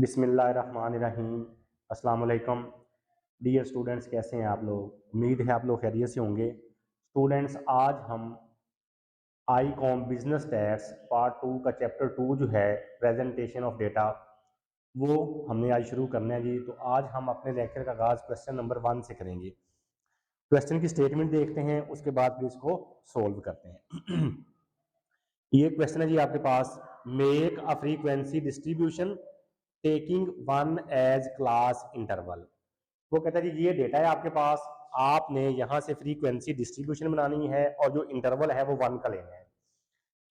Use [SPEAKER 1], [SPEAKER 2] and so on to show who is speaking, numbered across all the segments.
[SPEAKER 1] बिस्मिल्लाहिर्रहमानिर्रहीम। अस्सलाम वालेकुम डियर स्टूडेंट्स, कैसे हैं आप लोग? उम्मीद है आप लोग खैरियत से होंगे। स्टूडेंट्स, आज हम I com business tax part 2 का चैप्टर 2 जो है प्रेजेंटेशन ऑफ डेटा, वो हमने आज शुरू करना है जी। तो आज हम अपने लेक्चर का आगाज़ क्वेश्चन नंबर 1 से करेंगे। क्वेश्चन की स्टेटमेंट देखते हैं, उसके बाद फिर इसको सोल्व करते हैं। ये क्वेश्चन है जी आपके पास, make a frequency distribution taking one as class interval. वो कहता है जी ये डेटा है आपके पास, आपने यहाँ से फ्रीक्वेंसी डिस्ट्रीब्यूशन बनानी है और जो इंटरवल है वो 1 का लेना है।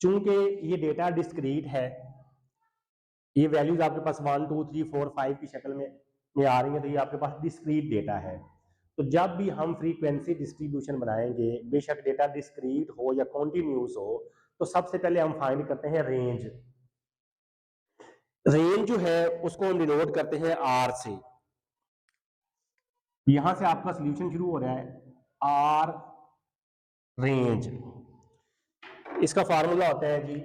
[SPEAKER 1] चूंकि ये डेटा डिस्क्रीट है, ये वैल्यूज आपके पास 1 2 3 4 5 की शक्ल में आ रही है, तो ये आपके पास डिस्क्रीट डेटा है। तो जब भी हम फ्रीक्वेंसी डिस्ट्रीब्यूशन बनाएंगे, बेशक डेटा डिस्क्रीट हो या कॉन्टिन्यूस हो, तो सबसे पहले हम फाइंड करते हैं रेंज। रेंज जो है उसको हम डिनोट करते हैं आर से। यहां से आपका सोल्यूशन शुरू हो रहा है आर रेंज। इसका फार्मूला होता है जी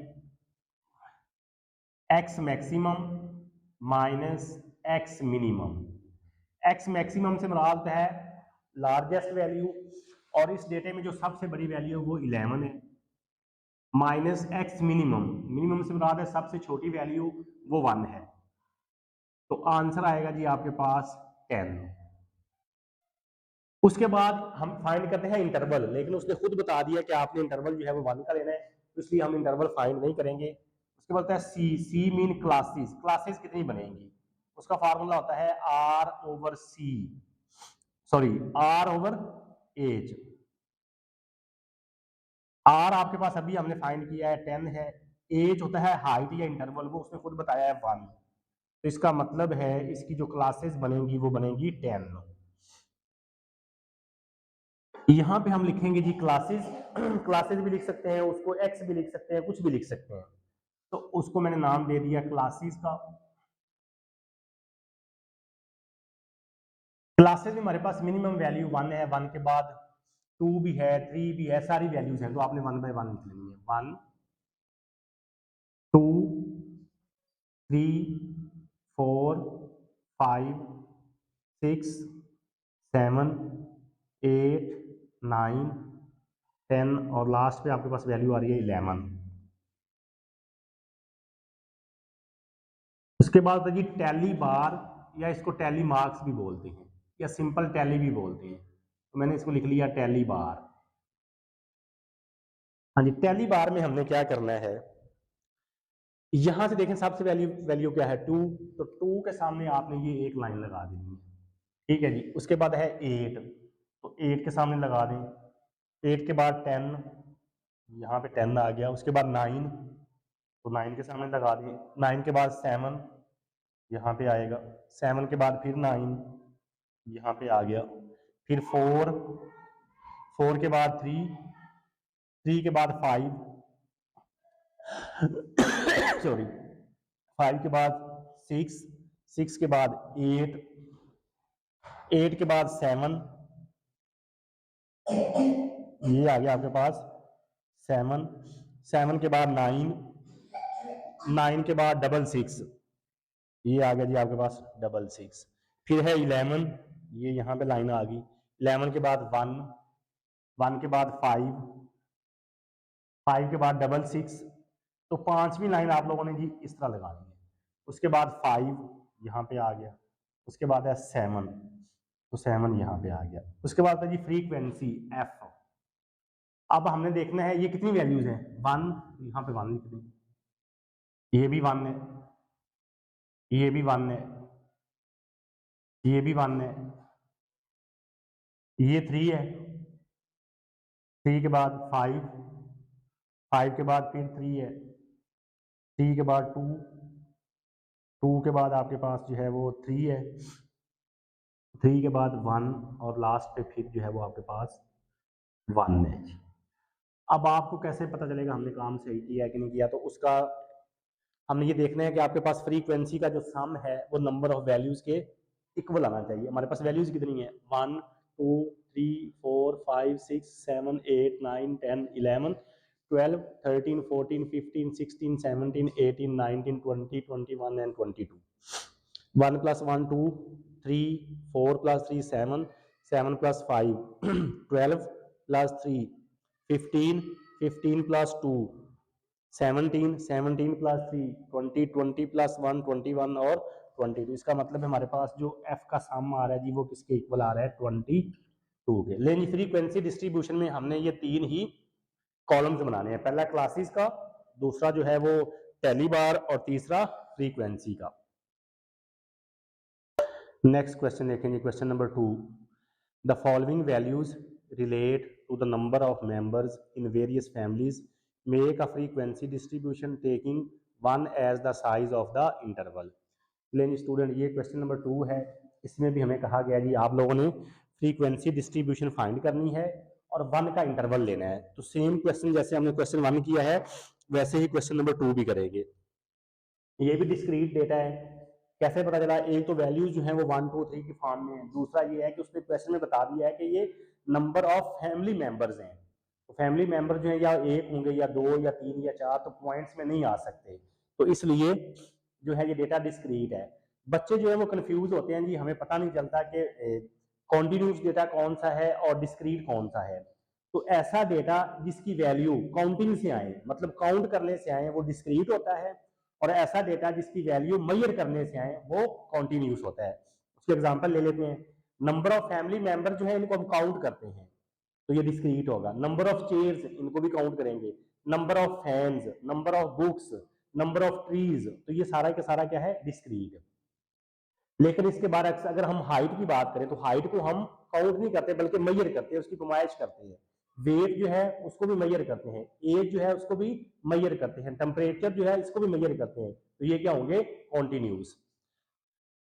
[SPEAKER 1] X maximum minus X minimum. X maximum से मुराद है लार्जेस्ट वैल्यू, और इस डेटे में जो सबसे बड़ी वैल्यू है वो 11 है, माइनस एक्स मिनिमम, मिनिमम से मुराद है सबसे छोटी वैल्यू, वो 1 है। तो आंसर आएगा जी आपके पास 10। उसके बाद हम फाइंड करते हैं इंटरवल, लेकिन उसने खुद बता दिया कि आपने इंटरवल जो है वो 1 का लेना है, तो इसलिए हम इंटरवल फाइंड नहीं करेंगे। उसके बाद होता है C, C mean classes, classes कितनी बनेंगी। उसका फार्मूला होता है R over C, sorry R over H. R आपके पास अभी हमने फाइंड किया है 10 है, एज होता है हाइट या इंटरवल, वो उसने खुद बताया है 1। तो इसका मतलब है इसकी जो क्लासेस बनेंगी वो बनेंगी 10। यहां पे हम लिखेंगे जी क्लासेस, क्लासेस भी लिख सकते हैं उसको, एक्स भी लिख सकते हैं, कुछ भी लिख सकते हैं। तो उसको मैंने नाम दे दिया क्लासेस का। क्लासेस में हमारे पास मिनिमम वैल्यू 1 है, 1 के बाद 2 भी है, 3 भी है, सारी वैल्यूज हैं, तो आपने 1 बाय 1 लिख लेनी है। 1 2 3 4 5 6 7 8 9 10 और लास्ट पे आपके पास वैल्यू आ रही है 11। उसके बाद जी टैली बार, या इसको टैली मार्क्स भी बोलते हैं या सिंपल टैली भी बोलते हैं, तो मैंने इसको लिख लिया टैली बार। हाँ जी, टैली बार में हमने क्या करना है, यहां से देखें सबसे वैल्यू वैल्यू क्या है 2, तो 2 के सामने आपने ये एक लाइन लगा देनी है, ठीक है जी। उसके बाद है 8, तो 8 के सामने लगा दें। 8 के बाद 10, यहाँ पे 10 आ गया। उसके बाद 9, तो 9 के सामने लगा दें। 9 के बाद 7, यहाँ पे आएगा। 7 के बाद फिर 9, यहाँ पे आ गया। फिर 4, 4 के बाद 3, 3 के बाद 5 सॉरी 5 के बाद 6, 6 के बाद 8, 8 के बाद 7, ये आ गया आपके पास 7, 7 के बाद 9, 9 के बाद 6, ये आ गया जी आपके पास 6। फिर है 11, ये यहाँ पे लाइन आ गई। 11 के बाद 1, 1 के बाद 5, 5 के बाद 6, तो 5वीं लाइन आप लोगों ने जी इस तरह लगानी है। उसके बाद 5 यहाँ पे आ गया। उसके बाद है 7, तो 7 यहाँ पे आ गया। उसके बाद है जी फ्रीक्वेंसी एफ। अब हमने देखना है ये कितनी वैल्यूज हैं, 1, यहाँ पे 1 लिख दें, ये भी 1 है, ये भी 1 है, ये भी 1 है, ये 3 है, 3 के बाद 5, 5 के बाद फिर 3 है, 3 के बाद 2, 2 के बाद आपके पास जो है वो 3 है, 3 के बाद 1 और लास्ट पे फिर जो है वो आपके पास 1 है। अब आपको कैसे पता चलेगा हमने काम सही किया है कि नहीं किया, तो उसका हमने ये देखना है कि आपके पास फ्रीक्वेंसी का जो सम है वो नंबर ऑफ वैल्यूज के इक्वल आना चाहिए। हमारे पास वैल्यूज कितनी है, 1 2 3 4 5 6 7 8 9 10 11 12 13 14 15 16 17 18 19 20 21 एंड 22। 1 + 1 2 3 4 + 3 7 7 + 5 12 + 3 15 15 + 2 17 17 + 3 20 20 + 1 21 और 22। इसका मतलब है हमारे पास जो एफ का सम आ रहा है जी वो किसके इक्वल आ रहा है 22 के। लेकिन फ्रीक्वेंसी डिस्ट्रीब्यूशन में हमने ये तीन ही कॉलम्स बनाने हैं, पहला क्लासेस का, दूसरा जो है वो टेली बार और तीसरा फ्रीक्वेंसी का। नेक्स्ट क्वेश्चन देखेंगे, question number 2। The following values relate to the number of members in various families, make a frequency distribution taking 1 as the size of the interval. लेकिन स्टूडेंट ये क्वेश्चन नंबर 2 है, इसमें भी हमें कहा गया जी आप लोगों ने फ्रीक्वेंसी डिस्ट्रीब्यूशन फाइंड करनी है और 1 का इंटरवल लेना है। तो सेम क्वेश्चन जैसे हमने क्वेश्चन 1 किया है वैसे ही क्वेश्चन नंबर 2 भी करेंगे। ये भी डिस्क्रीट डेटा है। कैसे पता चला? एक तो वैल्यूज जो है वो 1 2 3 की फॉर्म में है, दूसरा ये है कि उसने क्वेश्चन में बता दिया है कि ये नंबर ऑफ फैमिली मेंबर्स हैं। तो फैमिली मेंबर जो है या एक होंगे या दो या तीन या चार, तो पॉइंट्स में नहीं आ सकते, तो इसलिए जो है ये डेटा डिस्क्रीट है। बच्चे जो है वो कंफ्यूज होते हैं जी, हमें पता नहीं चलता कि कॉन्टिन्यूस डेटा कौन सा है और डिस्क्रीट कौन सा है। तो ऐसा डेटा जिसकी वैल्यू काउंटिंग से आए, मतलब काउंट करने से आए, वो डिस्क्रीट होता है, और ऐसा डेटा जिसकी वैल्यू मेजर करने से आए वो कॉन्टिन्यूस होता है। उसके एग्जांपल ले लेते हैं। नंबर ऑफ फैमिली मेंबर जो है इनको हम काउंट करते हैं तो ये डिस्क्रीट होगा। नंबर ऑफ चेयर्स इनको भी काउंट करेंगे, number of fans, number of books, number of trees, तो ये सारा का सारा क्या है? डिस्क्रीट। लेकिन इसके बाद अगर हम हाइट की बात करें तो हाइट को हम काउंट नहीं करते बल्कि मेजर करते हैं, उसकी नुमाइश करते हैं। वेट जो है उसको भी मेजर करते हैं, एज जो है उसको भी मेजर करते हैं, टेम्परेचर जो है इसको भी मेजर करते हैं। तो ये क्या होंगे? कॉन्टिन्यूस।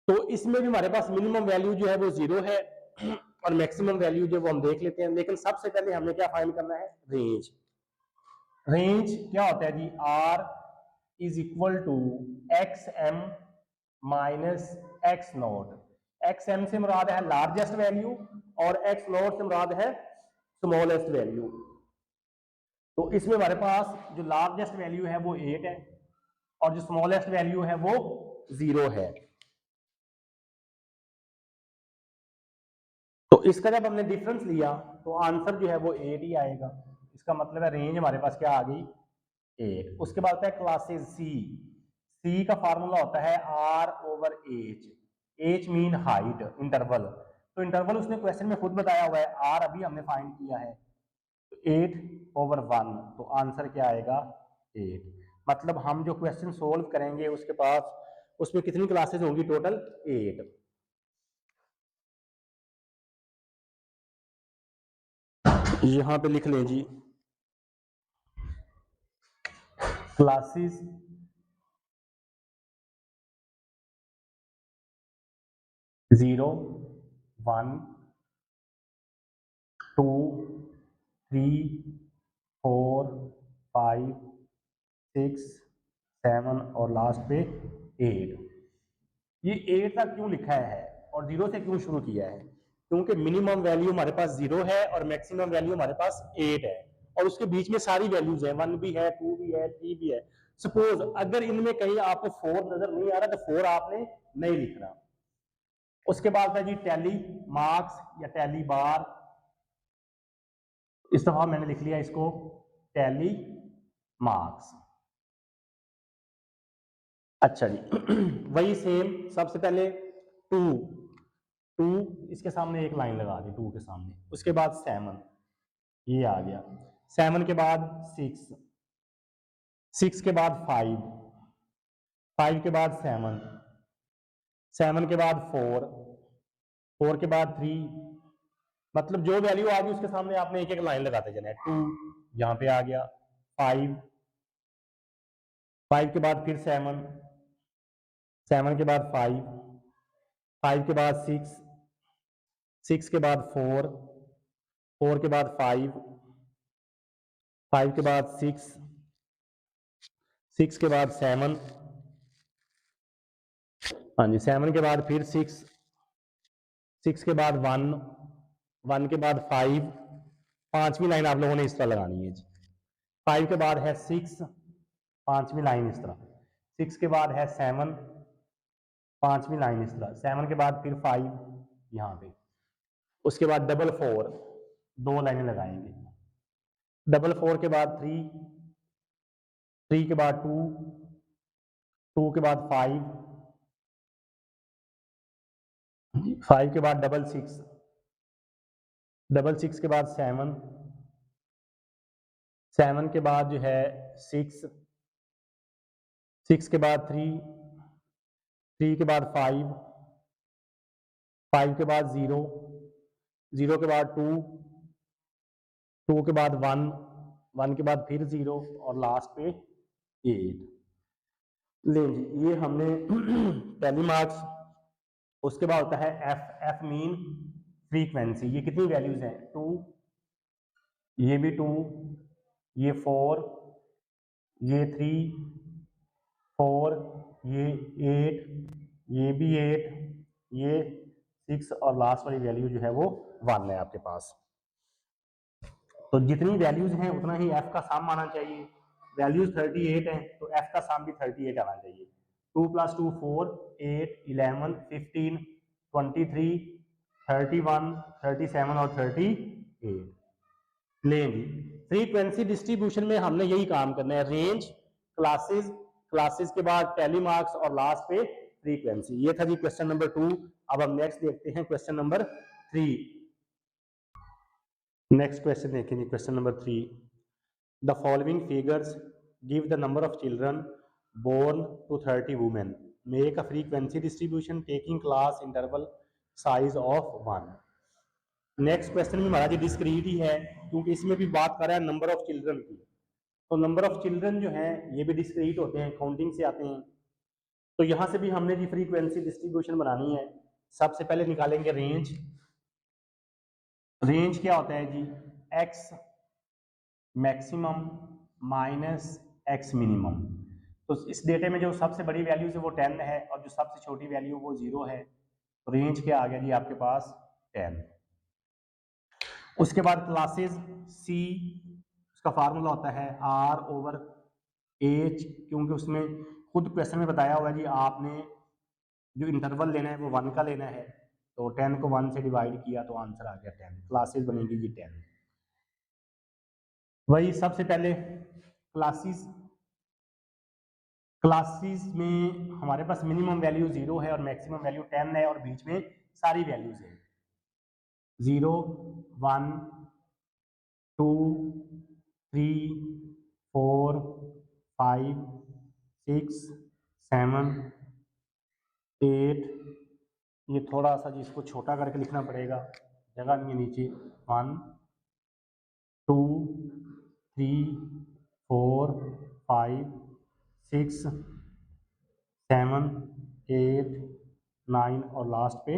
[SPEAKER 1] तो इसमें भी हमारे पास मिनिमम वैल्यू जो है वो 0 है और मैक्सिमम वैल्यू जो वो हम देख लेते हैं। लेकिन सबसे पहले हमने क्या फाइंड करना है? रेंज। रेंज क्या होता है जी? R is equal to X M minus X naught. X M से मुराद है लार्जेस्ट वैल्यू और एक्स नोट से मुराद है स्मॉलेस्ट वैल्यू। तो इसमें हमारे पास जो लार्जेस्ट वैल्यू है वो 8 है और जो स्मॉलेस्ट वैल्यू है वो 0 है। तो इसका जब हमने डिफरेंस लिया तो आंसर जो है वो 8 ही आएगा। इसका मतलब है रेंज हमारे पास क्या आ गई? 8। उसके बाद होता है क्लासेस सी। सी का फार्मूला होता है R over H. H mean height, interval. तो इंटरवल उसने क्वेश्चन में खुद बताया हुआ है, R अभी हमने फाइंड किया है। तो 8/1, तो आंसर क्या आएगा? 8। मतलब हम जो क्वेश्चन सोल्व करेंगे उसके पास उसमें कितनी क्लासेस होंगी? टोटल 8। यहां पे लिख लें जी, क्लासेस 0 1 2 3 4 5 6 7 और लास्ट पे 8। ये 8 तक क्यों लिखा है और 0 से क्यों शुरू किया है? क्योंकि मिनिमम वैल्यू हमारे पास 0 है और मैक्सिमम वैल्यू हमारे पास 8 है और उसके बीच में सारी वैल्यूज है, 1 भी है, 2 भी है, 3 भी है। सपोज अगर इनमें कहीं आपको 4 नजर नहीं आ रहा तो 4 आपने नहीं लिखना। उसके बाद है जी टैली मार्क्स या टैली बार। इस दफा मैंने लिख लिया इसको टैली मार्क्स। अच्छा जी वही सेम, सबसे पहले 2 2 इसके सामने एक लाइन लगा दी, 2 के सामने। उसके बाद 7 ये आ गया, 7 के बाद 6 6 के बाद 5 5 के बाद 7 7 के बाद 4 4 के बाद 3। मतलब जो वैल्यू आ गई उसके सामने आपने एक एक लाइन लगाते जाना है। 2 यहाँ पे आ गया, 5 5 के बाद फिर 7 7 के बाद 5 5 के बाद 6 6 के बाद 4 4 के बाद 5 5 के बाद 6 6 के बाद 7, हाँ जी 7 के बाद फिर 6 6 के बाद 1 1 के बाद 5। पांचवी लाइन आप लोगों ने इस तरह लगानी है जी। 5 के बाद है 6, पांचवी लाइन इस तरह। 6 के बाद है 7, 5वीं लाइन इस तरह, 7 के बाद फिर 5 यहाँ पे, उसके बाद डबल 4, 2 लाइनें लगाएंगे, डबल 4 के बाद 3, 3 के बाद 2, 2 के बाद 5, 5 के बाद डबल 6, डबल 6 के बाद 7, 7 के बाद जो है 6, 6 के बाद 3, 3 के बाद 5, 5 के बाद 0, 0 के बाद 2, 2 के बाद 1, 1 के बाद फिर 0 और लास्ट पे 8। ले जी, ये हमने टैली मार्क्स। उसके बाद होता है एफ मीन फ्रीक्वेंसी। ये कितनी वैल्यूज हैं? 2, ये भी 2, ये 4, ये 3, 4, ये 8, ये भी 8, ये 6 और लास्ट वाली वैल्यू जो है वो 1 है आपके पास। तो जितनी वैल्यूज हैं उतना ही एफ का सम आना चाहिए। वैल्यूज 38 हैं तो एफ का सम भी 38 आना चाहिए। 2 + 2 4, 8, 11, 15, 23, 31, 37 और 38 लेंगे। फ्रीक्वेंसी डिस्ट्रीब्यूशन में हमने यही काम करना है, रेंज, क्लासेस, क्लासेस के बाद टैली मार्क्स और लास्ट पे फ्रीक्वेंसी। ये था जी क्वेश्चन नंबर 2। अब हम नेक्स्ट देखते हैं क्वेश्चन नंबर 3। नेक्स्ट क्वेश्चन देखेंगे, question number 3। The following figures give the number of children born to 30 women. Make a frequency distribution taking class interval size of 1. Next question भी हमारा जी discrete ही है, क्योंकि इसमें भी बात कर रहा है नंबर ऑफ चिल्ड्रन की। तो नंबर ऑफ चिल्ड्रन जो है ये भी डिस्क्रीट होते हैं, काउंटिंग से आते हैं। तो यहाँ से भी हमने जी फ्रीक्वेंसी डिस्ट्रीब्यूशन बनानी है। सबसे पहले निकालेंगे रेंज। रेंज क्या होता है जी? X maximum minus X minimum. तो इस डेटे में जो सबसे बड़ी वैल्यू है वो 10 है और जो सबसे छोटी वैल्यू वो 0 है। तो रेंज क्या आ गया जी आपके पास? 10। उसके बाद क्लासेस सी, उसका फार्मूला होता है R/H, क्योंकि उसमें खुद क्वेश्चन में बताया हुआ है जी आपने जो इंटरवल लेना है वो 1 का लेना है। तो 10 को 1 से डिवाइड किया तो आंसर आ गया 10। क्लासेस बनेगी जी 10। वही सबसे पहले क्लासेस, क्लासेस में हमारे पास मिनिमम वैल्यू 0 है और मैक्सिमम वैल्यू 10 है और बीच में सारी वैल्यूज है 0, 1, 2, 3, 4, 5, 6, 7, 8। ये थोड़ा सा जिसको छोटा करके लिखना पड़ेगा, जगह नहीं है नीचे। 1, 2, 3, 4, 5, 6, 7, 8, 9 और लास्ट पे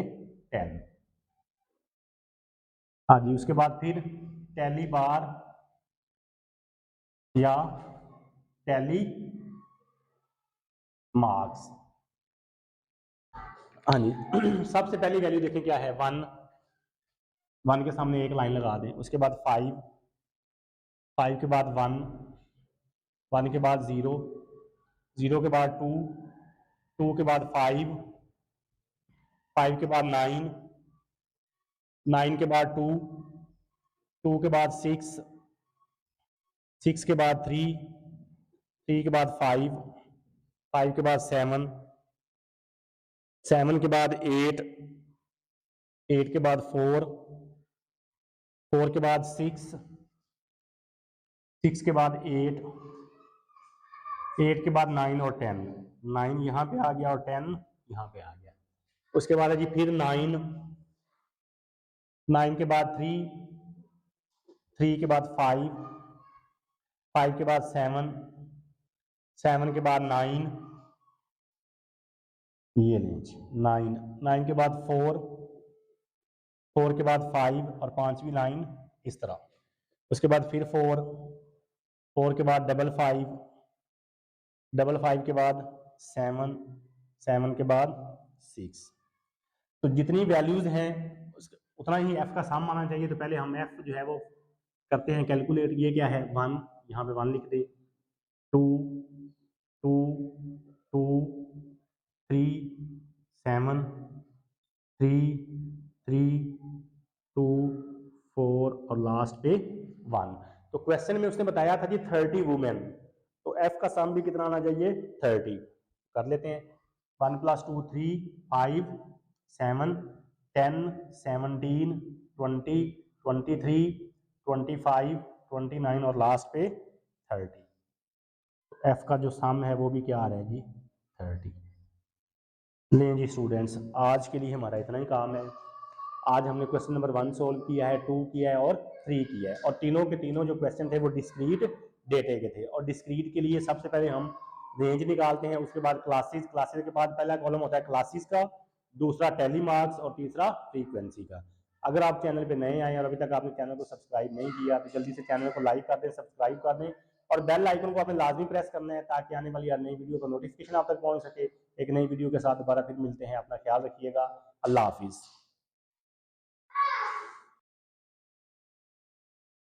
[SPEAKER 1] 10। हाँ जी, उसके बाद फिर टैली बार या टैली मार्क्स। हाँ जी सबसे पहली वैल्यू देखें क्या है? 1, 1 के सामने एक लाइन लगा दें। उसके बाद 5, 5 के बाद 1, 1 के बाद 0, 0 के बाद 2, 2 के बाद 5, 5 के बाद 9, 9 के बाद 2, 2 के बाद 6, 6 के बाद 3, 3 के बाद 5, 5 के बाद 7, 7 के बाद 8, 8 के बाद 4, 4 के बाद 6, 6 के बाद 8, 8 के बाद 9 और 10। 9 यहाँ पे आ गया और 10 यहाँ पे आ गया। उसके बाद है जी फिर 9, 9 के बाद 3, 3 के बाद 5, 5 के बाद 7, 7 के बाद 9, ये लें 9, 9 के बाद 4, 4 के बाद 5 और 5वीं लाइन इस तरह। उसके बाद फिर 4, 4 के बाद डबल 5, डबल 5 के बाद 7, 7 के बाद 6। तो जितनी वैल्यूज हैं उतना ही एफ का सम आना चाहिए। तो पहले हम एफ जो है वो करते हैं कैलकुलेट। ये क्या है? 1, यहाँ पे 1 लिख दे। 2, 2, 2, 3, 7 3 3 2 4 और लास्ट पे 1। तो क्वेश्चन में उसने बताया था जी 30 वुमेन, तो एफ का सम भी कितना आना चाहिए 30। कर लेते हैं 1 + 2 3 5 7 10 17 20 23 25 29 और लास्ट पे 30। एफ का जो सम है वो भी क्या आ रहा है जी 30। लें जी स्टूडेंट्स, आज के लिए हमारा इतना ही काम है। आज हमने क्वेश्चन नंबर 1 सोल्व किया है, 2 किया है और 3 किया है, और तीनों के तीनों जो क्वेश्चन थे वो डिस्क्रीट डेटे के थे। और डिस्क्रीट के लिए सबसे पहले हम रेंज निकालते हैं, उसके बाद क्लासेस, क्लासेस के बाद पहला कॉलम होता है क्लासेस का, दूसरा टेली मार्क्स और तीसरा फ्रीक्वेंसी का। अगर आप चैनल पे नए आए और अभी तक आपने चैनल को सब्सक्राइब नहीं किया तो जल्दी से चैनल को लाइक कर दें, सब्सक्राइब कर दें और बेल आइकन को आपने लाजमी प्रेस करना है ताकि आने वाली हर नई वीडियो का नोटिफिकेशन आप तक पहुंच सके। एक नई वीडियो के साथ दोबारा फिर मिलते हैं, अपना ख्याल रखिएगा। अल्लाह हाफिज़।